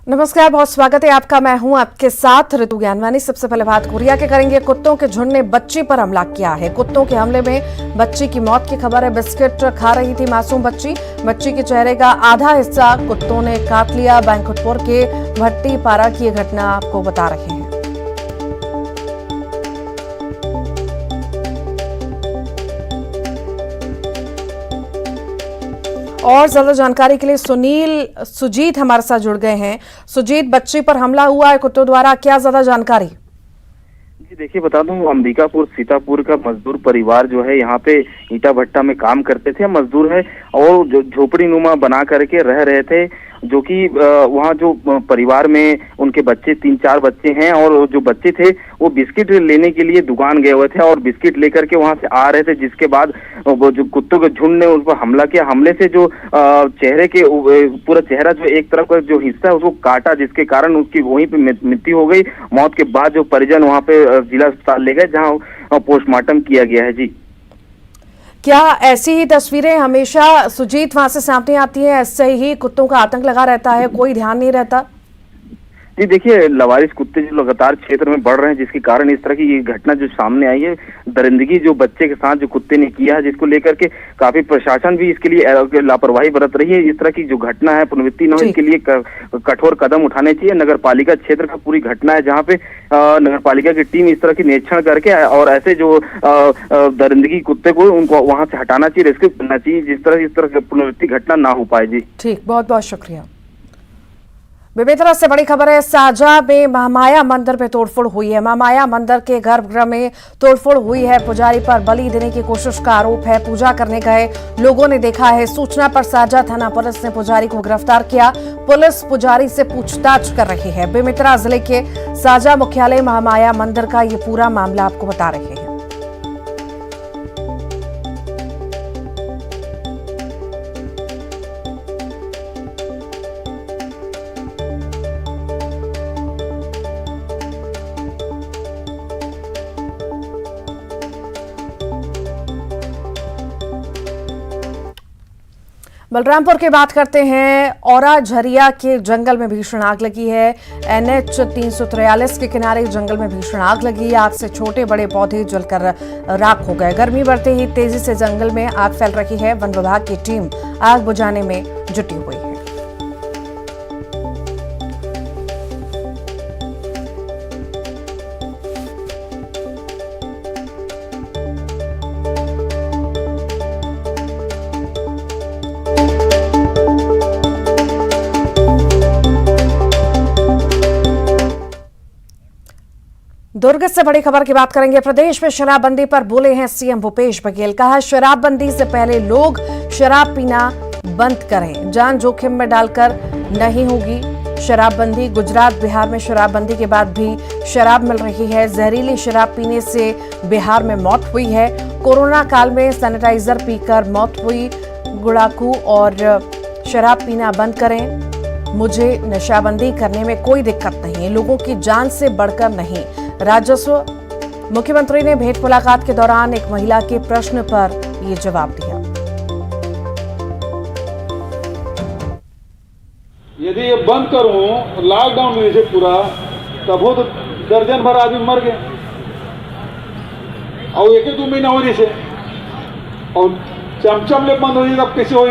नमस्कार, बहुत स्वागत है आपका। मैं हूं आपके साथ ऋतु ज्ञानवानी। सबसे पहले बात कोरिया के करेंगे। कुत्तों के झुंड ने बच्ची पर हमला किया है। कुत्तों के हमले में बच्ची की मौत की खबर है। बिस्किट खा रही थी मासूम बच्ची के चेहरे का आधा हिस्सा कुत्तों ने काट लिया। बैंकुटपुर के भट्टीपारा की यह घटना आपको बता रहे हैं। और ज्यादा जानकारी के लिए सुजीत हमारे साथ जुड़ गए हैं। सुजीत, बच्ची पर हमला हुआ है कुत्तों द्वारा, क्या ज्यादा जानकारी? जी देखिए, बता दूं, अंबिकापुर सीतापुर का मजदूर परिवार जो है यहाँ पे ईटा भट्टा में काम करते थे। मजदूर है और जो झोपड़ी नुमा बना करके रह रहे थे, जो कि वहाँ जो परिवार में उनके बच्चे 3-4 बच्चे हैं, और जो बच्चे थे वो बिस्किट लेने के लिए दुकान गए हुए थे और बिस्किट लेकर के वहाँ से आ रहे थे, जिसके बाद वो जो कुत्तों के झुंड ने उन पर हमला किया। हमले से जो चेहरे के पूरा चेहरा जो एक तरफ का जो हिस्सा है उसको काटा, जिसके कारण उसकी वहीं पे मृत्यु हो गई। मौत के बाद जो परिजन वहाँ पे जिला अस्पताल ले गए, जहाँ पोस्टमार्टम किया गया है। जी, क्या ऐसी ही तस्वीरें हमेशा सुजीत वहां से सामने आती है? ऐसे ही कुत्तों का आतंक लगा रहता है, कोई ध्यान नहीं रहता? जी देखिए, लवारिस कुत्ते जो लगातार क्षेत्र में बढ़ रहे हैं, जिसके कारण इस तरह की ये घटना जो सामने आई है। दरिंदगी जो बच्चे के साथ जो कुत्ते ने किया है, जिसको लेकर के काफी प्रशासन भी इसके लिए लापरवाही बरत रही है। इस तरह की जो घटना है पुनरावृत्ति न हो, इसके लिए कठोर कदम उठाने चाहिए। नगर पालिका क्षेत्र का पूरी घटना है, जहाँ पे नगर पालिका की टीम इस तरह की निरीक्षण करके और ऐसे जो दरिंदगी कुत्ते को उनको वहां से हटाना चाहिए, रेस्क्यू करना चाहिए, जिस तरह की पुनरावृत्ति घटना ना हो पाए। जी ठीक, बहुत बहुत शुक्रिया। बेमेतरा से बड़ी खबर है। साजा में महामाया मंदिर में तोड़फोड़ हुई है। महामाया मंदिर के गर्भगृह में तोड़फोड़ हुई है। पुजारी पर बलि देने की कोशिश का आरोप है। पूजा करने गए लोगों ने देखा है। सूचना पर साजा थाना पुलिस ने पुजारी को गिरफ्तार किया। पुलिस पुजारी से पूछताछ कर रही है। बेमेतरा जिले के साजा मुख्यालय महामाया मंदिर का ये पूरा मामला आपको बता रहे हैं। बलरामपुर की बात करते हैं। औरा झरिया के जंगल में भीषण आग लगी है। NH 343 के किनारे जंगल में भीषण आग लगी। आग से छोटे बड़े पौधे जलकर राख हो गए। गर्मी बढ़ते ही तेजी से जंगल में आग फैल रही है। वन विभाग की टीम आग बुझाने में जुटी हुई है। दुर्ग से बड़ी खबर की बात करेंगे। प्रदेश में शराबबंदी पर बोले हैं सीएम भूपेश बघेल। कहा, शराबबंदी से पहले लोग शराब पीना बंद करें, जान जोखिम में डालकर नहीं होगी शराबबंदी। गुजरात बिहार में शराबबंदी के बाद भी शराब मिल रही है। जहरीली शराब पीने से बिहार में मौत हुई है। कोरोना काल में सैनिटाइजर पीकर मौत हुई। गुड़ाकू और शराब पीना बंद करें। मुझे नशाबंदी करने में कोई दिक्कत नहीं है, लोगों की जान से बढ़कर नहीं। राजस्व मुख्यमंत्री ने भेंट मुलाकात के दौरान एक महिला के प्रश्न पर ये जवाब दिया। यदि ये बंद करूं, लॉकडाउन में जैसे पूरा, तब हो तो दर्जन भर आदमी मर गए, और 1-2 महीना हो जैसे, और चमचम ले बंद हो जाए तब कैसे हो?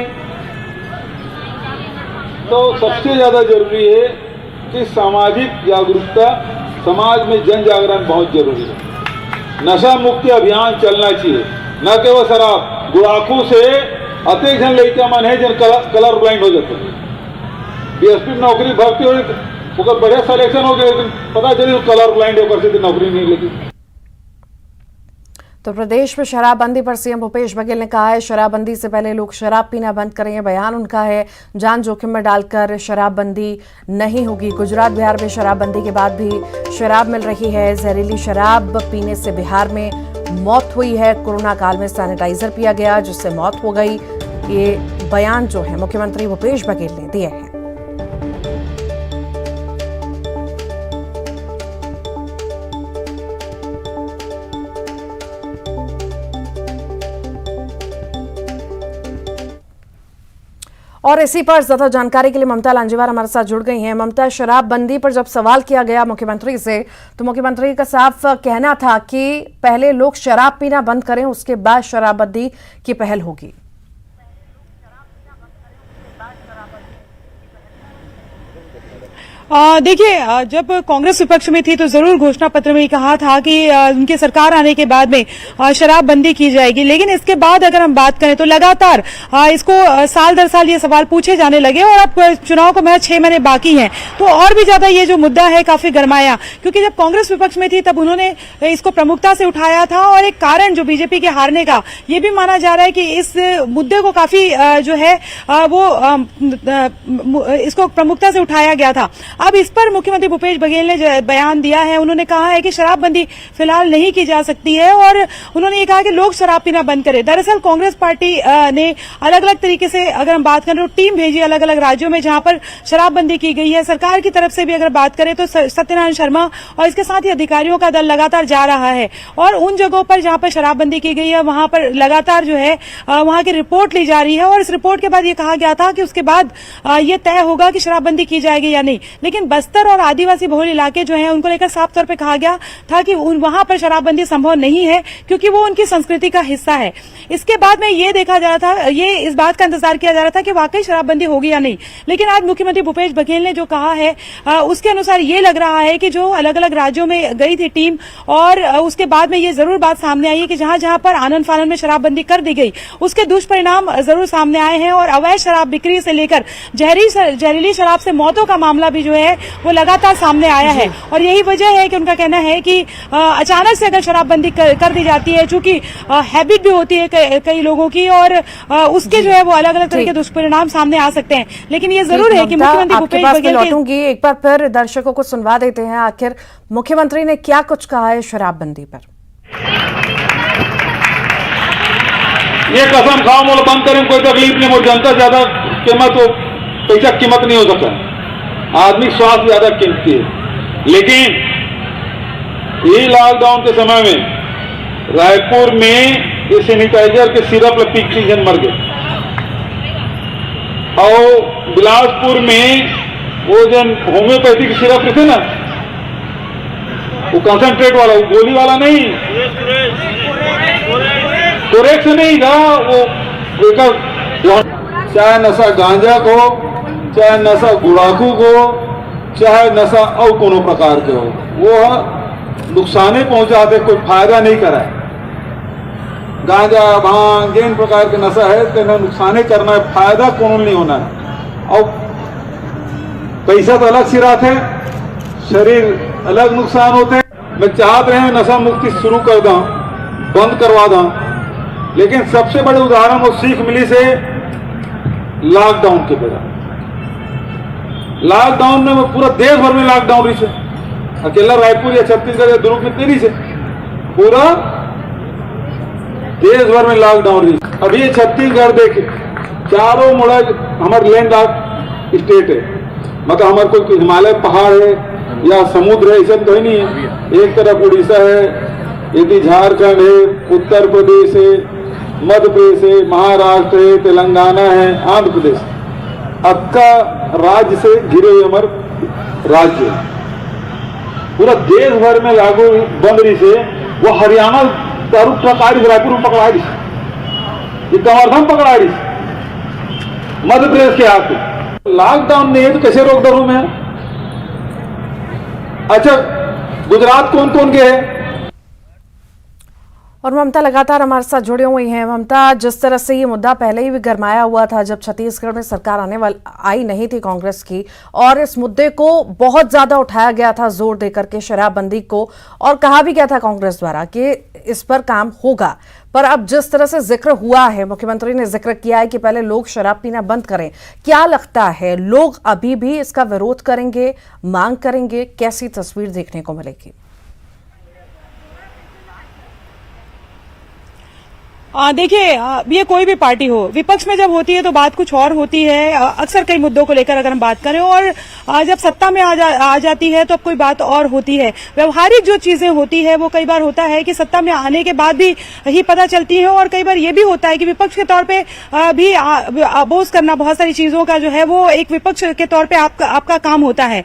तो सबसे ज्यादा जरूरी है कि सामाजिक जागरूकता, समाज में जन जागरण बहुत जरूरी है। नशा मुक्ति अभियान चलना चाहिए, न केवल शराब। गुड़ाकू से अत्यधिक जन लड़का मन है जन कलर ब्लाइंड हो जाते हैं। DSP नौकरी भर्ती हो, बढ़िया सिलेक्शन हो गया, लेकिन पता चली कलर ब्लाइंड होकर से नौकरी नहीं लगी। तो प्रदेश में शराबबंदी पर सीएम भूपेश बघेल ने कहा है, शराबबंदी से पहले लोग शराब पीना बंद करें। बयान उनका है, जान जोखिम में डालकर शराबबंदी नहीं होगी। गुजरात बिहार में शराबबंदी के बाद भी शराब मिल रही है। जहरीली शराब पीने से बिहार में मौत हुई है। कोरोना काल में सैनिटाइजर पिया गया, जिससे मौत हो गई। ये बयान जो है मुख्यमंत्री भूपेश बघेल ने दिए हैं। और और इसी पर ज्यादा जानकारी के लिए ममता लांजेवार हमारे साथ जुड़ गई हैं। ममता, शराबबंदी पर जब सवाल किया गया मुख्यमंत्री से, तो मुख्यमंत्री का साफ कहना था कि पहले लोग शराब पीना बंद करें, उसके बाद शराबबंदी की पहल होगी। देखिए, जब कांग्रेस विपक्ष में थी तो जरूर घोषणा पत्र में कहा था कि उनकी सरकार आने के बाद में शराबबंदी की जाएगी, लेकिन इसके बाद अगर हम बात करें तो लगातार इसको साल दर साल ये सवाल पूछे जाने लगे और अब चुनाव को महज 6 महीने बाकी हैं, तो और भी ज्यादा ये जो मुद्दा है काफी गरमाया, क्योंकि जब कांग्रेस विपक्ष में थी तब उन्होंने इसको प्रमुखता से उठाया था और एक कारण जो बीजेपी के हारने का ये भी माना जा रहा है कि इस मुद्दे को काफी जो है वो इसको प्रमुखता से उठाया गया था। अब इस पर मुख्यमंत्री भूपेश बघेल ने बयान दिया है। उन्होंने कहा है कि शराबबंदी फिलहाल नहीं की जा सकती है और उन्होंने ये कहा कि लोग शराब पीना बंद करें। दरअसल कांग्रेस पार्टी ने अलग अलग तरीके से अगर हम बात करें तो टीम भेजी अलग अलग राज्यों में जहां पर शराबबंदी की गई है। सरकार की तरफ से भी अगर बात करें तो सत्यनारायण शर्मा और इसके साथ ही अधिकारियों का दल लगातार जा रहा है और उन जगहों पर जहां पर शराबबंदी की गई है वहां पर लगातार जो है वहां की रिपोर्ट ली जा रही है और इस रिपोर्ट के बाद ये कहा गया था कि उसके बाद ये तय होगा कि शराबबंदी की जाएगी या नहीं। लेकिन बस्तर और आदिवासी बहुल इलाके जो हैं उनको लेकर साफ तौर पे कहा गया था कि वहां पर शराबबंदी संभव नहीं है क्योंकि वो उनकी संस्कृति का हिस्सा है। इसके बाद में ये देखा जा रहा था, ये इस बात का इंतजार किया जा रहा था कि वाकई शराबबंदी होगी या नहीं। लेकिन आज मुख्यमंत्री भूपेश बघेल ने जो कहा है उसके अनुसार ये लग रहा है कि जो अलग अलग राज्यों में गई थी टीम और उसके बाद में ये जरूर बात सामने आई है कि जहां जहां पर आनन फानन में शराबबंदी कर दी गई उसके दुष्परिणाम जरूर सामने आए हैं और अवैध शराब बिक्री से लेकर जहरीली शराब से मौतों का मामला भी जो है वो लगातार सामने आया है। और यही वजह है कि उनका कहना है कि अचानक से अगर शराबबंदी कर दी जाती है, चूंकि हैबिट भी होती है कई लोगों की और उसके जो है वो अलग अलग तरह के दुष्परिणाम सामने आ सकते हैं। लेकिन ये जरूर है कि मुख्यमंत्री भूपेश बघेल लौटूंगी एक बार फिर दर्शकों को सुनवा देते हैं आखिर मुख्यमंत्री ने क्या कुछ कहा है शराबबंदी पर। ये कसम खाओ मोल बंद करें, कोई तकलीफ नहीं, मोल जनता ज्यादा कीमत हो, पैसा कीमत नहीं हो सकता, आदमी स्वास्थ्य ज्यादा कीमती है। लेकिन ये लॉकडाउन के समय में रायपुर में ये सैनिटाइजर के सिरप पी के मर गए और बिलासपुर में वो जो होम्योपैथिक सिरप थे ना, वो कंसंट्रेट वाला, वो गोली वाला नहीं, कोरेक्स नहीं था वो, चाहे नशा गांजा को, चाहे नशा गुड़ाखू को, चाहे नशा और कोनो प्रकार के हो, वो नुकसाने पहुंचाते, कोई फायदा नहीं कराए। गांजा भांग जिन प्रकार के नशा है तो नुकसाने करना है, फायदा कोनो नहीं होना है। और पैसा तो अलग सिरात है, शरीर अलग नुकसान होते हैं। मैं चाहते हैं नशा मुक्ति शुरू कर दूं, बंद करवा दूं, लेकिन सबसे बड़े उदाहरण वो सीख मिली से लॉकडाउन के दौरान। लॉकडाउन में वो पूरा देश भर में लॉकडाउन रही से, अकेला रायपुर या छत्तीसगढ़ या दुर्ग में नहीं से, पूरा देश भर में लॉकडाउन रही। अब ये छत्तीसगढ़ देखे, चारों मुड़ा हमारे लैंड लॉक स्टेट है, मतलब हमारे कोई हिमालय पहाड़ है या समुद्र है, ऐसा कहीं नहीं है। एक तरफ उड़ीसा है, यदि झारखंड है, उत्तर प्रदेश है, मध्य प्रदेश है, महाराष्ट्र है, तेलंगाना है, आंध्र प्रदेश, अक्का राज्य से घिरे हुए हमारे राज्य, पूरा देश भर में लागू बंद रही से। वो हरियाणा दारू पकड़ाड़ी, रायपुर में पकड़ाड़ी, ये कवर्धन पकड़ाड़ी, मध्य प्रदेश के हाथ लॉकडाउन नहीं है तो कैसे रोक दरू में। अच्छा, गुजरात कौन कौन के है? और ममता लगातार हमारे साथ जुड़े हुई हैं। ममता, जिस तरह से ये मुद्दा पहले ही भी गरमाया हुआ था जब छत्तीसगढ़ में सरकार आई नहीं थी कांग्रेस की, और इस मुद्दे को बहुत ज्यादा उठाया गया था जोर देकर के शराबबंदी को, और कहा भी गया था कांग्रेस द्वारा कि इस पर काम होगा। पर अब जिस तरह से जिक्र हुआ है, मुख्यमंत्री ने जिक्र किया है कि पहले लोग शराब पीना बंद करें, क्या लगता है लोग अभी भी इसका विरोध करेंगे, मांग करेंगे? कैसी तस्वीर देखने को मिलेगी? देखिए, ये कोई भी पार्टी हो, विपक्ष में जब होती है तो बात कुछ और होती है। अक्सर कई मुद्दों को लेकर अगर हम बात करें, और जब सत्ता में आ जाती है तो अब कोई बात और होती है। व्यवहारिक जो चीजें होती है वो कई बार होता है कि सत्ता में आने के बाद भी ही पता चलती है, और कई बार ये भी होता है कि विपक्ष के तौर पे भी अपोज करना बहुत सारी चीजों का जो है वो एक विपक्ष के तौर पे आपका काम होता है।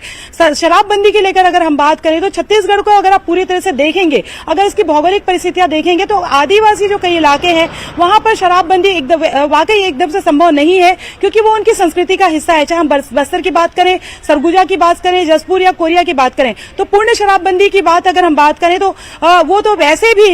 शराबबंदी के लेकर अगर हम बात करें तो छत्तीसगढ़ को अगर आप पूरी तरह से देखेंगे, अगर इसकी भौगोलिक परिस्थितियां देखेंगे तो आदिवासी जो कई इलाके हैं वहां पर शराबबंदी वाकई एकदम से संभव नहीं है, क्योंकि वो उनकी संस्कृति का हिस्सा है। चाहे हम बस्तर की बात करें, सरगुजा की बात करें, जसपुर या कोरिया की बात करें, तो पूर्ण शराबबंदी की बात अगर हम बात करें तो वो तो वैसे भी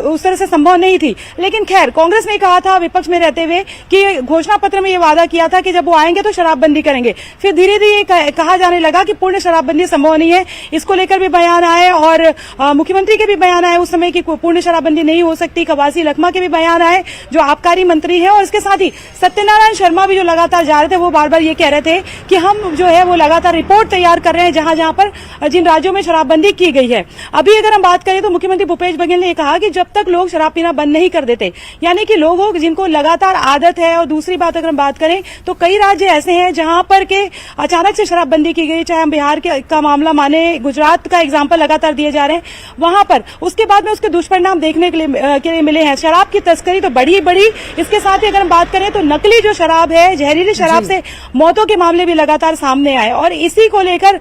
उस तरह से संभव नहीं थी। लेकिन खैर, कांग्रेस ने कहा था विपक्ष में रहते हुए कि घोषणा पत्र में ये वादा किया था कि जब वो आएंगे तो शराबबंदी करेंगे। फिर धीरे धीरे कहा जाने लगा कि पूर्ण शराबबंदी संभव नहीं है। इसको लेकर भी बयान आए, और मुख्यमंत्री के भी बयान आए उस समय कि पूर्ण शराबबंदी नहीं हो सकती। कवासी लखमा के भी बयान आए जो आबकारी मंत्री है, और इसके साथ ही सत्यनारायण शर्मा भी जो लगातार जा रहे थे, वो बार बार ये कह रहे थे कि हम जो है वो लगातार रिपोर्ट तैयार कर रहे हैं जहां जहां पर जिन राज्यों में शराबबंदी की गई है। अभी अगर हम बात करें तो मुख्यमंत्री भूपेश बघेल ने कहा कि जब तक लोग शराब पीना बंद नहीं कर देते, यानी कि लोगों जिनको लगातार आदत है। और दूसरी बात अगर हम बात करें तो कई राज्य ऐसे हैं जहां पर के अचानक से शराबबंदी की गई, चाहे हम बिहार का मामला माने, गुजरात का एग्जाम्पल लगातार दिए जा रहे हैं वहां पर, उसके बाद में उसके दुष्परिणाम देखने के लिए मिले हैं। शराब की तस्करी तो बढ़ी। इसके साथ ही अगर हम बात करें तो नकली जो शराब है, जहरीली शराब से मौतों के मामले भी लगातार सामने आए, और इसी को लेकर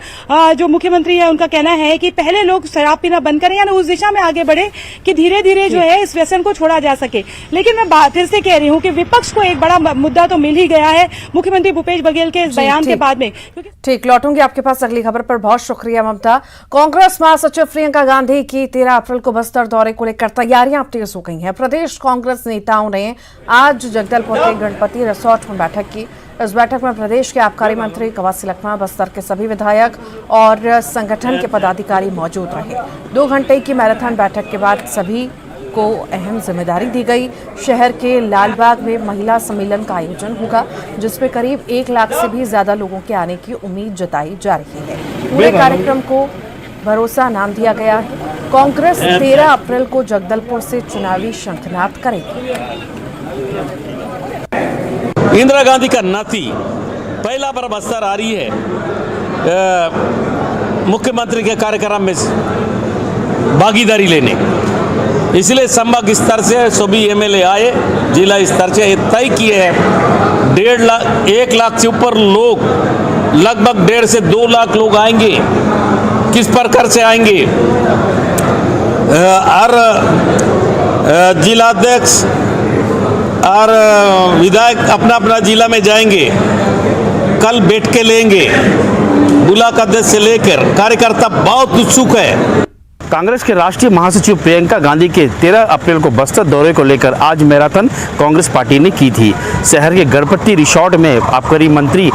जो मुख्यमंत्री है उनका कहना है कि पहले लोग शराब पीना बंद करें, यानी उस दिशा में आगे बढ़े कि धीरे धीरे जो है इस व्यसन को छोड़ा जा सके। लेकिन मैं फिर से कह रही हूं कि विपक्ष को एक बड़ा मुद्दा तो मिल ही गया है मुख्यमंत्री भूपेश बघेल के इस बयान के बाद में। ठीक, लौटूंगी आपके पास अगली खबर पर। बहुत शुक्रिया ममता। कांग्रेस महासचिव प्रियंका गांधी की 13 अप्रैल को बस्तर दौरे को लेकर तैयारियां तेज हो गई हैं। प्रदेश कांग्रेस नेताओं ने आज जगदलपुर के गणपति रिसोर्ट में बैठक की। इस बैठक में प्रदेश के आबकारी मंत्री कवासी लखमा, बस्तर के सभी विधायक और संगठन के पदाधिकारी मौजूद रहे। 2 घंटे की मैराथन बैठक के बाद सभी को अहम जिम्मेदारी दी गई। शहर के लालबाग में महिला सम्मेलन का आयोजन होगा, जिसमें करीब 1 लाख से भी ज्यादा लोगों के आने की उम्मीद जताई जा रही है। पूरे कार्यक्रम को भरोसा नाम दिया गया है। कांग्रेस 13 अप्रैल को जगदलपुर से चुनावी शंखनाद करेगी। इंदिरा गांधी का नाती पहला बार बस्तर आ रही है मुख्यमंत्री के कार्यक्रम में भागीदारी लेने, इसलिए संभाग स्तर से सभी एमएलए आए, जिला स्तर से तय किए हैं 1.5 लाख से ऊपर लोग, लगभग 1.5 से 2 लाख लोग आएंगे। किस प्रकार से आएंगे? हर जिलाध्यक्ष और विधायक अपना अपना जिला में जाएंगे, कल बैठ के लेंगे, ब्लॉक अध्यक्ष से लेकर कार्यकर्ता बहुत उत्सुक है। कांग्रेस के राष्ट्रीय महासचिव प्रियंका गांधी के 13 अप्रैल को बस्तर दौरे को लेकर आज मैराथन कांग्रेस पार्टी ने की थी। शहर के गणपति रिसोर्ट में आबकारी मंत्री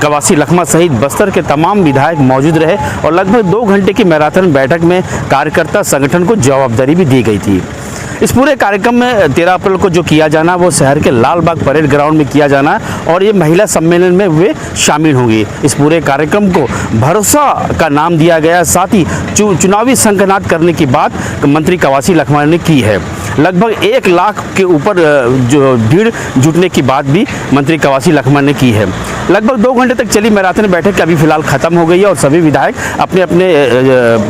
कवासी लखमा सहित बस्तर के तमाम विधायक मौजूद रहे, और लगभग 2 घंटे की मैराथन बैठक में कार्यकर्ता संगठन को जवाबदारी भी दी गई थी। इस पूरे कार्यक्रम में 13 अप्रैल को जो किया जाना वो शहर के लालबाग परेड ग्राउंड में किया जाना, और ये महिला सम्मेलन में वे शामिल होंगी। इस पूरे कार्यक्रम को भरोसा का नाम दिया गया। साथ ही चुनावी शंखनाद करने की बात मंत्री कवासी लखमा ने की है। लगभग 1 लाख के ऊपर जो भीड़ जुटने की बात भी मंत्री कवासी लखमा ने की है। लगभग 2 घंटे तक चली मैराथन बैठक अभी फिलहाल खत्म हो गई है, और सभी विधायक अपने अपने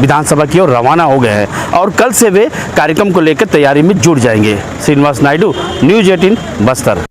विधानसभा की ओर रवाना हो गए हैं, और कल से वे कार्यक्रम को लेकर तैयारी में जुट जाएंगे। श्रीनिवास नायडू, न्यूज 18 बस्तर।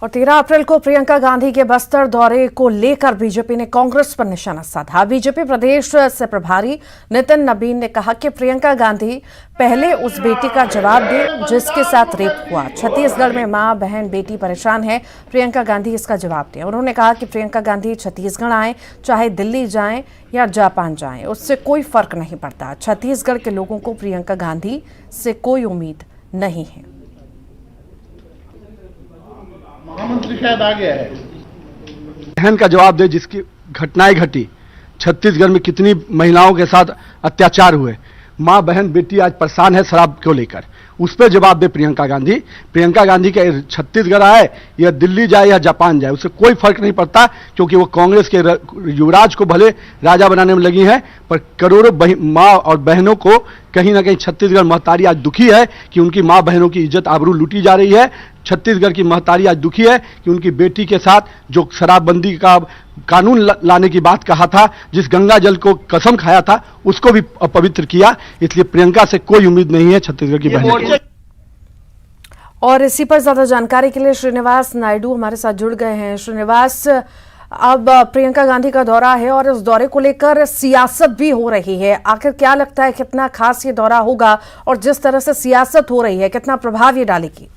और 13 अप्रैल को प्रियंका गांधी के बस्तर दौरे को लेकर बीजेपी ने कांग्रेस पर निशाना साधा। बीजेपी प्रदेश से प्रभारी नितिन नबीन ने कहा कि प्रियंका गांधी पहले उस बेटी का जवाब दे जिसके साथ रेप हुआ। छत्तीसगढ़ में मां, बहन, बेटी परेशान है, प्रियंका गांधी इसका जवाब दें। उन्होंने कहा कि प्रियंका गांधी छत्तीसगढ़ आए, चाहे दिल्ली जाएं या जापान जाएं, उससे कोई फर्क नहीं पड़ता। छत्तीसगढ़ के लोगों को प्रियंका गांधी से कोई उम्मीद नहीं है। महामंत्री शायद आ गया है। बहन का जवाब दे जिसकी घटनाएं घटी, छत्तीसगढ़ में कितनी महिलाओं के साथ अत्याचार हुए। माँ, बहन, बेटी आज परेशान है शराब को लेकर। उस पर जवाब दे प्रियंका गांधी। प्रियंका गांधी का छत्तीसगढ़ आए या दिल्ली जाए या जापान जाए, उससे कोई फर्क नहीं पड़ता, क्योंकि वो कांग्रेस के युवराज को भले राजा बनाने में लगी है, पर करोड़ों माँ और बहनों को कहीं ना कहीं छत्तीसगढ़ महतारी आज दुखी है कि उनकी माँ बहनों की इज्जत आबरू लूटी जा रही है। छत्तीसगढ़ की महतारी आज दुखी है कि उनकी बेटी के साथ जो शराबबंदी का कानून लाने की बात कहा था, जिस गंगा जल को कसम खाया था, उसको भी अपवित्र किया। इसलिए प्रियंका से कोई उम्मीद नहीं है छत्तीसगढ़ की बहनों को। और इसी पर ज्यादा जानकारी के लिए श्रीनिवास नायडू हमारे साथ जुड़ गए हैं। श्रीनिवास, अब प्रियंका गांधी का दौरा है और इस दौरे को लेकर सियासत भी हो रही है, आखिर क्या लगता है कितना खास ये दौरा होगा और जिस तरह से सियासत हो रही है कितना प्रभाव ये डालेगी?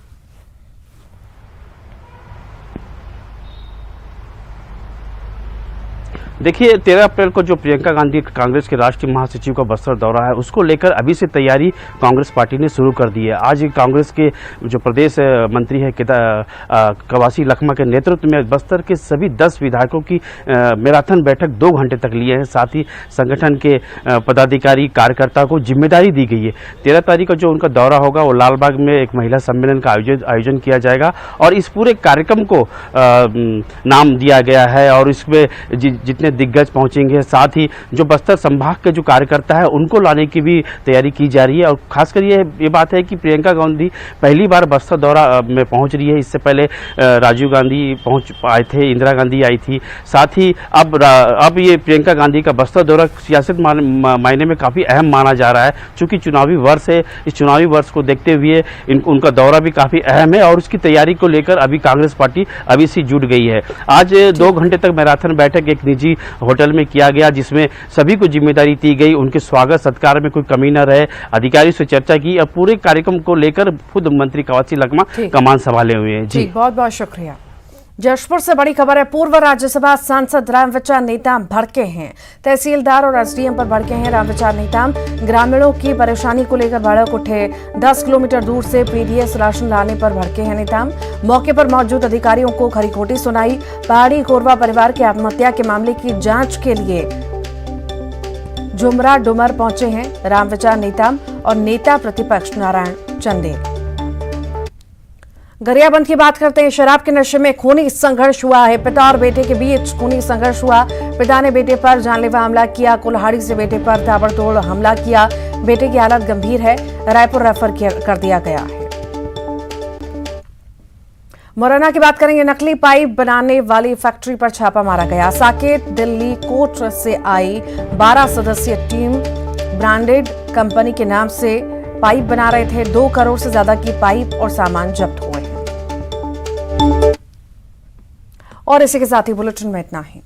देखिए, 13 अप्रैल को जो प्रियंका गांधी कांग्रेस के राष्ट्रीय महासचिव का बस्तर दौरा है, उसको लेकर अभी से तैयारी कांग्रेस पार्टी ने शुरू कर दी है। आज कांग्रेस के जो प्रदेश मंत्री है कवासी लखमा के नेतृत्व में बस्तर के सभी 10 विधायकों की मैराथन बैठक 2 घंटे तक ली है। साथ ही संगठन के पदाधिकारी कार्यकर्ता को जिम्मेदारी दी गई है। 13 तारीख को जो उनका दौरा होगा वो लालबाग में एक महिला सम्मेलन का आयोजन किया जाएगा और इस पूरे कार्यक्रम को नाम दिया गया है और इसमें जितने दिग्गज पहुंचेंगे, साथ ही जो बस्तर संभाग के जो कार्यकर्ता है उनको लाने की भी तैयारी की जा रही है। और खासकर ये बात है कि प्रियंका गांधी पहली बार बस्तर दौरा में पहुंच रही है। इससे पहले राजीव गांधी पहुंच आए थे, इंदिरा गांधी आई थी। साथ ही अब ये प्रियंका गांधी का बस्तर दौरा सियासत मायने में काफी अहम माना जा रहा है, चूंकि चुनावी वर्ष है। इस चुनावी वर्ष को देखते हुए उनका दौरा भी काफी अहम है और उसकी तैयारी को लेकर अभी कांग्रेस पार्टी अभी से जुट गई है। आज 2 घंटे तक मैराथन बैठक एक निजी होटल में किया गया, जिसमें सभी को जिम्मेदारी दी गई, उनके स्वागत सत्कार में कोई कमी न रहे। अधिकारियों से चर्चा की और पूरे कार्यक्रम को लेकर खुद मंत्री कवासी लखमा कमान संभाले हुए हैं। जी बहुत बहुत शुक्रिया। जशपुर से बड़ी खबर है, पूर्व राज्यसभा सांसद रामविचार नेताम भड़के हैं। तहसीलदार और एसडीएम पर भड़के हैं रामविचार नेताम। ग्रामीणों की परेशानी को लेकर भड़क उठे। 10 किलोमीटर दूर से पीडीएस राशन लाने पर भड़के हैं नेताम। मौके पर मौजूद अधिकारियों को खरी खोटी सुनाई। पहाड़ी कोरबा परिवार की आत्महत्या के मामले की जांच के लिए जुमरा डुमर पहुंचे हैं रामविचार नेताम और नेता प्रतिपक्ष नारायण चंदेल। गरियाबंद की बात करते हैं। शराब के नशे में खूनी संघर्ष हुआ है। पिता और बेटे के बीच खूनी संघर्ष हुआ। पिता ने बेटे पर जानलेवा हमला किया। कुल्हाड़ी से बेटे पर ताबड़तोड़ हमला किया। बेटे की हालत गंभीर है, रायपुर रेफर कर दिया गया है। मुरैना की बात करेंगे। नकली पाइप बनाने वाली फैक्ट्री पर छापा मारा गया। साकेत दिल्ली कोर्ट से आई 12 सदस्यीय टीम ब्रांडेड कंपनी के नाम से पाइप बना रहे थे। 2 करोड़ से ज्यादा की पाइप और सामान जब्त हुए हैं। और इसी के साथ ही बुलेटिन में इतना ही।